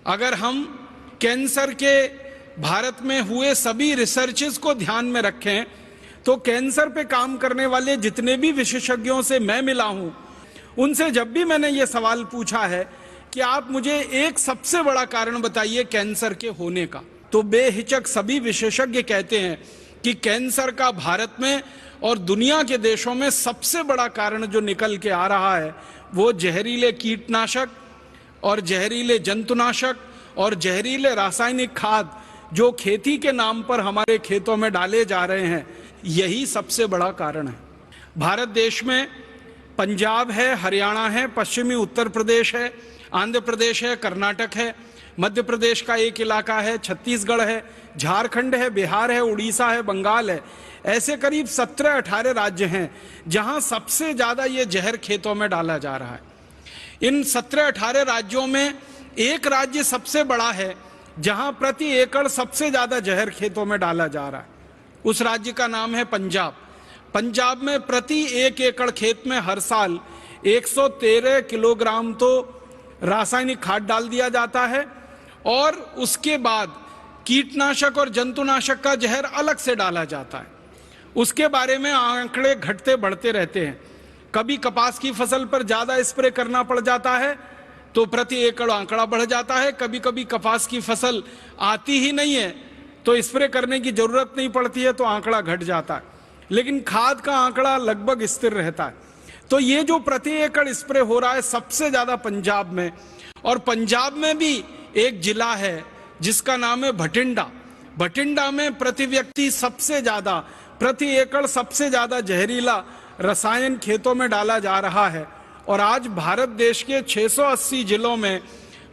अगर हम कैंसर के भारत में हुए सभी रिसर्चेस को ध्यान में रखें तो कैंसर पे काम करने वाले जितने भी विशेषज्ञों से मैं मिला हूं, उनसे जब भी मैंने ये सवाल पूछा है कि आप मुझे एक सबसे बड़ा कारण बताइए कैंसर के होने का, तो बेहिचक सभी विशेषज्ञ कहते हैं कि कैंसर का भारत में और दुनिया के देशों में सबसे बड़ा कारण जो निकल के आ रहा है वो जहरीले कीटनाशक और जहरीले जंतुनाशक और जहरीले रासायनिक खाद जो खेती के नाम पर हमारे खेतों में डाले जा रहे हैं, यही सबसे बड़ा कारण है। भारत देश में पंजाब है, हरियाणा है, पश्चिमी उत्तर प्रदेश है, आंध्र प्रदेश है, कर्नाटक है, मध्य प्रदेश का एक इलाका है, छत्तीसगढ़ है, झारखंड है, बिहार है, उड़ीसा है, बंगाल है। ऐसे करीब 17-18 राज्य हैं जहां सबसे ज्यादा ये जहर खेतों में डाला जा रहा है। इन 17-18 राज्यों में एक राज्य सबसे बड़ा है जहां प्रति एकड़ सबसे ज्यादा जहर खेतों में डाला जा रहा है। उस राज्य का नाम है पंजाब। पंजाब में प्रति 1 एकड़ खेत में हर साल 113 किलोग्राम तो रासायनिक खाद डाल दिया जाता है और उसके बाद कीटनाशक और जंतुनाशक का जहर अलग से डाला जाता है। उसके बारे में आंकड़े घटते बढ़ते रहते हैं। कभी कपास की फसल पर ज्यादा स्प्रे करना पड़ जाता है तो प्रति एकड़ आंकड़ा बढ़ जाता है, कभी कभी कपास की फसल आती ही नहीं है तो स्प्रे करने की जरूरत नहीं पड़ती है तो आंकड़ा घट जाता है, लेकिन खाद का आंकड़ा लगभग स्थिर रहता है। तो ये जो प्रति एकड़ स्प्रे हो रहा है सबसे ज्यादा पंजाब में, और पंजाब में भी एक जिला है जिसका नाम है भटिंडा। भटिंडा में प्रति व्यक्ति सबसे ज्यादा, प्रति एकड़ सबसे ज्यादा जहरीला रसायन खेतों में डाला जा रहा है। और आज भारत देश के 680 जिलों में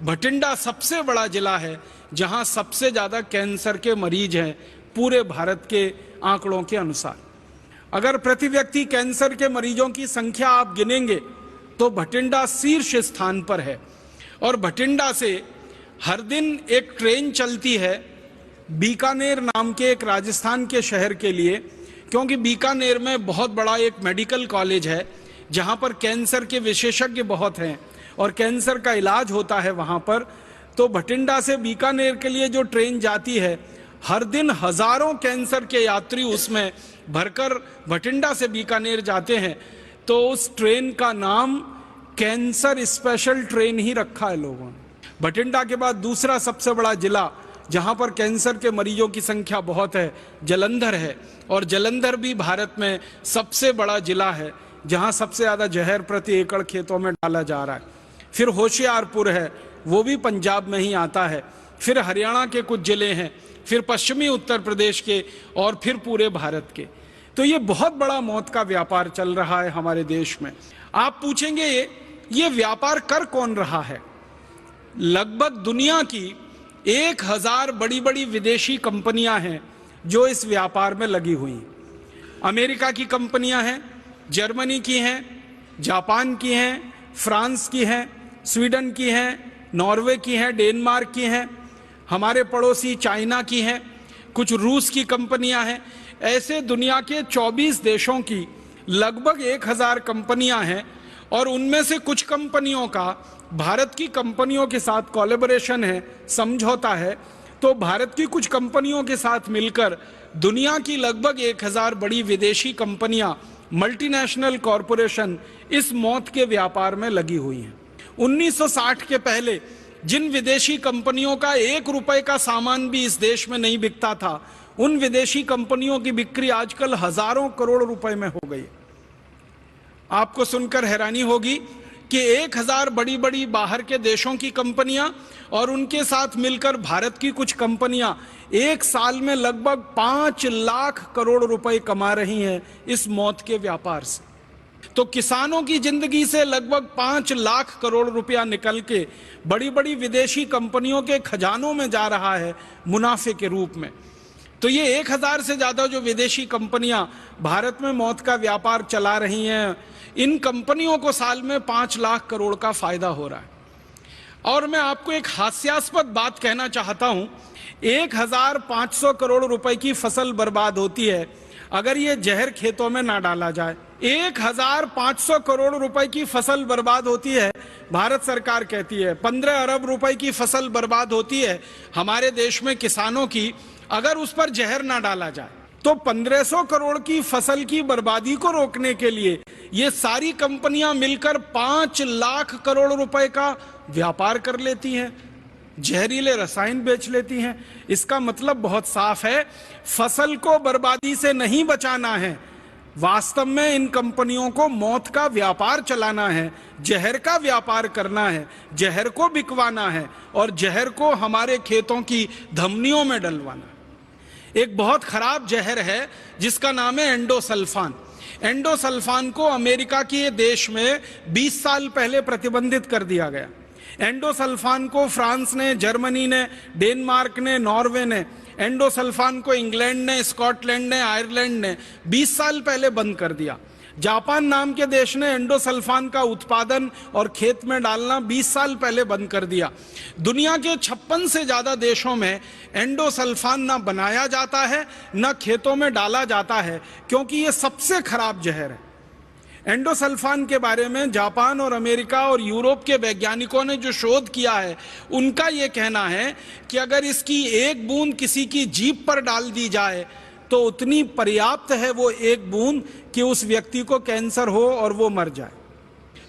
भटिंडा सबसे बड़ा जिला है जहां सबसे ज्यादा कैंसर के मरीज हैं पूरे भारत के आंकड़ों के अनुसार। अगर प्रति व्यक्ति कैंसर के मरीजों की संख्या आप गिनेंगे तो भटिंडा शीर्ष स्थान पर है। और भटिंडा से हर दिन एक ट्रेन चलती है बीकानेर नाम के एक राजस्थान के शहर के लिए, क्योंकि बीकानेर में बहुत बड़ा एक मेडिकल कॉलेज है जहां पर कैंसर के विशेषज्ञ बहुत हैं और कैंसर का इलाज होता है वहां पर। तो भटिंडा से बीकानेर के लिए जो ट्रेन जाती है, हर दिन हजारों कैंसर के यात्री उसमें भरकर भटिंडा से बीकानेर जाते हैं। तो उस ट्रेन का नाम कैंसर स्पेशल ट्रेन ही रखा है लोगों ने। भटिंडा के बाद दूसरा सबसे बड़ा जिला जहां पर कैंसर के मरीजों की संख्या बहुत है, जालंधर है। और जालंधर भी भारत में सबसे बड़ा जिला है जहां सबसे ज्यादा जहर प्रति एकड़ खेतों में डाला जा रहा है। फिर होशियारपुर है, वो भी पंजाब में ही आता है। फिर हरियाणा के कुछ जिले हैं, फिर पश्चिमी उत्तर प्रदेश के, और फिर पूरे भारत के। तो ये बहुत बड़ा मौत का व्यापार चल रहा है हमारे देश में। आप पूछेंगे ये व्यापार कर कौन रहा है? लगभग दुनिया की 1000 बड़ी बड़ी विदेशी कंपनियां हैं जो इस व्यापार में लगी हुई हैं। अमेरिका की कंपनियां हैं, जर्मनी की हैं, जापान की हैं, फ्रांस की हैं, स्वीडन की हैं, नॉर्वे की हैं, डेनमार्क की हैं, हमारे पड़ोसी चाइना की हैं, कुछ रूस की कंपनियां हैं। ऐसे दुनिया के 24 देशों की लगभग 1000 कंपनियां हैं और उनमें से कुछ कंपनियों का भारत की कंपनियों के साथ कोलैबोरेशन है, समझौता है। तो भारत की कुछ कंपनियों के साथ मिलकर दुनिया की लगभग 1000 बड़ी विदेशी कंपनियां, मल्टीनेशनल कॉरपोरेशन इस मौत के व्यापार में लगी हुई हैं। 1960 के पहले जिन विदेशी कंपनियों का 1 रुपए का सामान भी इस देश में नहीं बिकता था, उन विदेशी कंपनियों की बिक्री आजकल हजारों करोड़ रुपए में हो गई। आपको सुनकर हैरानी होगी कि 1000 बड़ी बड़ी बाहर के देशों की कंपनियां और उनके साथ मिलकर भारत की कुछ कंपनियां एक साल में लगभग 5 लाख करोड़ रुपए कमा रही हैं इस मौत के व्यापार से। तो किसानों की जिंदगी से लगभग 5 लाख करोड़ रुपया निकल के बड़ी बड़ी विदेशी कंपनियों के खजानों में जा रहा है मुनाफे के रूप में। तो ये 1000 से ज्यादा जो विदेशी कंपनियां भारत में मौत का व्यापार चला रही हैं, इन कंपनियों को साल में 5 लाख करोड़ का फायदा हो रहा है। और मैं आपको एक हास्यास्पद बात कहना चाहता हूं, 1500 करोड़ रुपए की फसल बर्बाद होती है। अगर ये जहर खेतों में ना डाला जाए। 1500 करोड़ रुपए की फसल बर्बाद होती है, भारत सरकार कहती है 15 अरब रुपए की फसल बर्बाद होती है हमारे देश में किसानों की, अगर उस पर जहर ना डाला जाए। तो 1500 करोड़ की फसल की बर्बादी को रोकने के लिए ये सारी कंपनियां मिलकर 5 लाख करोड़ रुपए का व्यापार कर लेती हैं, जहरीले रसायन बेच लेती हैं। इसका मतलब बहुत साफ है, फसल को बर्बादी से नहीं बचाना है, वास्तव में इन कंपनियों को मौत का व्यापार चलाना है, जहर का व्यापार करना है, जहर को बिकवाना है और जहर को हमारे खेतों की धमनियों में डलवाना। एक बहुत खराब जहर है जिसका नाम है एंडोसल्फान। एंडोसल्फान को अमेरिका के देश में 20 साल पहले प्रतिबंधित कर दिया गया। एंडोसल्फान को फ्रांस ने, जर्मनी ने, डेनमार्क ने, नॉर्वे ने, एंडोसल्फान को इंग्लैंड ने, स्कॉटलैंड ने, आयरलैंड ने 20 साल पहले बंद कर दिया। जापान नाम के देश ने एंडोसल्फान का उत्पादन और खेत में डालना 20 साल पहले बंद कर दिया। दुनिया के 56 से ज्यादा देशों में एंडोसल्फान ना बनाया जाता है ना खेतों में डाला जाता है, क्योंकि ये सबसे खराब जहर है। एंडोसल्फान के बारे में जापान और अमेरिका और यूरोप के वैज्ञानिकों ने जो शोध किया है, उनका यह कहना है कि अगर इसकी एक बूंद किसी की जीभ पर डाल दी जाए तो उतनी पर्याप्त है वो एक बूंद कि उस व्यक्ति को कैंसर हो और वो मर जाए।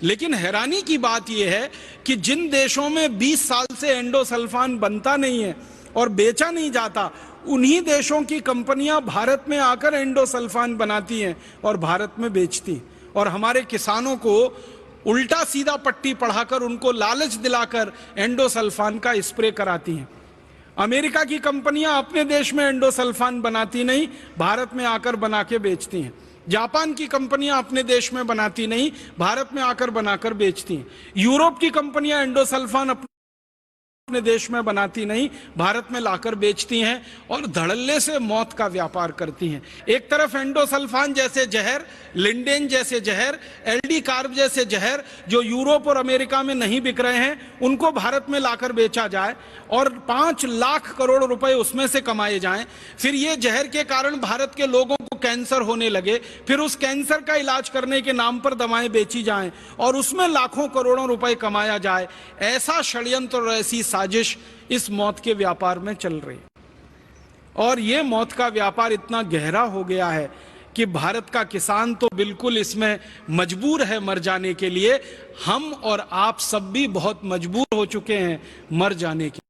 लेकिन हैरानी की बात यह है कि जिन देशों में 20 साल से एंडोसल्फान बनता नहीं है और बेचा नहीं जाता, उन्हीं देशों की कंपनियां भारत में आकर एंडोसल्फान बनाती हैं और भारत में बेचती हैं और हमारे किसानों को उल्टा सीधा पट्टी पढ़ाकर उनको लालच दिलाकर एंडोसल्फान का स्प्रे कराती हैं। अमेरिका की कंपनियां अपने देश में एंडोसल्फान बनाती नहीं, भारत में आकर बना के बेचती हैं। जापान की कंपनियां अपने देश में बनाती नहीं, भारत में आकर बनाकर बेचती हैं। यूरोप की कंपनियां एंडोसल्फान अपने देश में बनाती नहीं, भारत में लाकर बेचती हैं और धड़ल्ले से मौत का व्यापार करती हैं। एक तरफ एंडोसल्फान जैसे जहर, लिंडेन जैसे जहर, एलडी कार्ब जैसे जहर जो यूरोप और अमेरिका में नहीं बिक रहे हैं, उनको भारत में लाकर बेचा जाए और 5 लाख करोड़ रुपए उसमें से कमाए जाएं। फिर ये जहर के कारण भारत के लोगों को कैंसर होने लगे, फिर उस कैंसर का इलाज करने के नाम पर दवाएं बेची जाएं और उसमें लाखों करोड़ों रुपए कमाया जाए। ऐसा षड्यंत्र और ऐसी साजिश इस मौत के व्यापार में चल रही है और ये मौत का व्यापार इतना गहरा हो गया है कि भारत का किसान तो बिल्कुल इसमें मजबूर है मर जाने के लिए। हम और आप सब भी बहुत मजबूर हो चुके हैं मर जाने के